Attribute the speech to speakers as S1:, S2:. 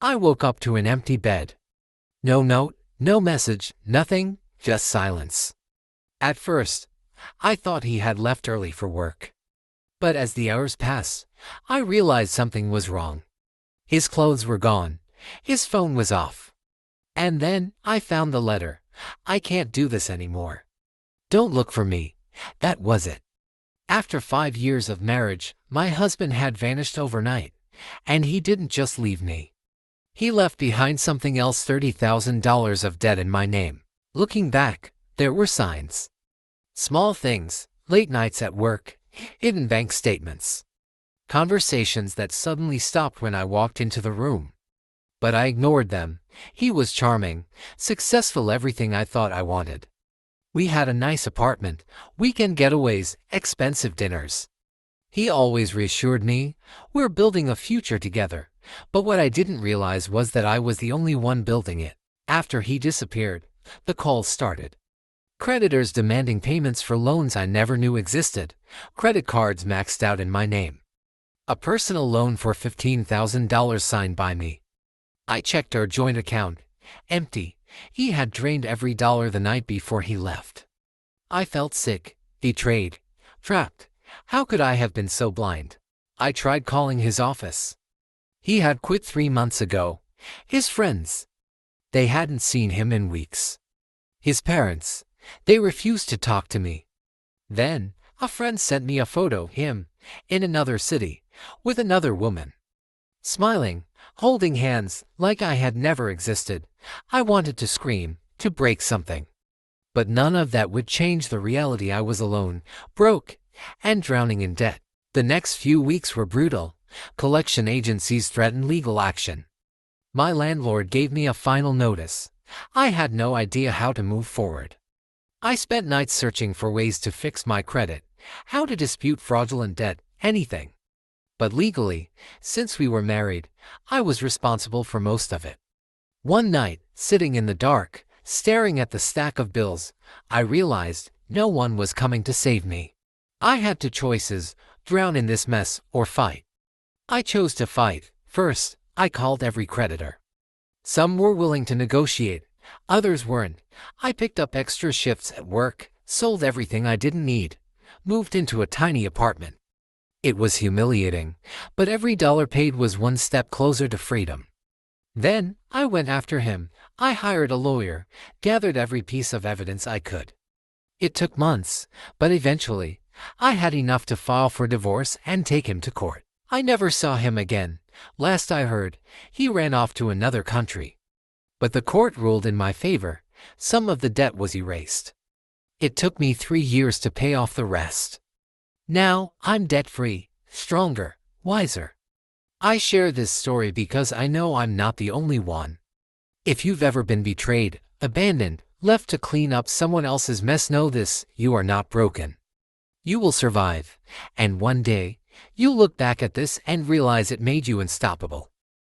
S1: I woke up to an empty bed. No note, no message, nothing, just silence. At first, I thought he had left early for work. But as the hours passed, I realized something was wrong. His clothes were gone. His phone was off. And then I found the letter. I can't do this anymore. Don't look for me. That was it. After 5 years of marriage, my husband had vanished overnight. And he didn't just leave me. He left behind something else, $30,000 of debt in my name. Looking back, there were signs. Small things, late nights at work, hidden bank statements. Conversations that suddenly stopped when I walked into the room. But I ignored them. He was charming, successful, everything I thought I wanted. We had a nice apartment, weekend getaways, expensive dinners. He always reassured me, we're building a future together. But what I didn't realize was that I was the only one building it. After he disappeared, the calls started. Creditors demanding payments for loans I never knew existed. Credit cards maxed out in my name. A personal loan for $15,000 signed by me. I checked our joint account. Empty. He had drained every dollar the night before he left. I felt sick, betrayed, trapped. How could I have been so blind? I tried calling his office. He had quit 3 months ago. His friends, they hadn't seen him in weeks. His parents, they refused to talk to me. Then, a friend sent me a photo of him, in another city, with another woman. Smiling, holding hands, like I had never existed. I wanted to scream, to break something. But none of that would change the reality. I was alone, broke, and drowning in debt. The next few weeks were brutal. Collection agencies threatened legal action. My landlord gave me a final notice. I had no idea how to move forward. I spent nights searching for ways to fix my credit, how to dispute fraudulent debt, anything. But legally, since we were married, I was responsible for most of it. One night, sitting in the dark, staring at the stack of bills, I realized no one was coming to save me. I had two choices: drown in this mess or fight. I chose to fight. First, I called every creditor. Some were willing to negotiate, others weren't. I picked up extra shifts at work, sold everything I didn't need, moved into a tiny apartment. It was humiliating, but every dollar paid was one step closer to freedom. Then, I went after him. I hired a lawyer, gathered every piece of evidence I could. It took months, but eventually, I had enough to file for divorce and take him to court. I never saw him again. Last I heard, he ran off to another country. But the court ruled in my favor. Some of the debt was erased. It took me 3 years to pay off the rest. Now, I'm debt-free, stronger, wiser. I share this story because I know I'm not the only one. If you've ever been betrayed, abandoned, left to clean up someone else's mess, know this: you are not broken. You will survive, and one day, you'll look back at this and realize it made you unstoppable.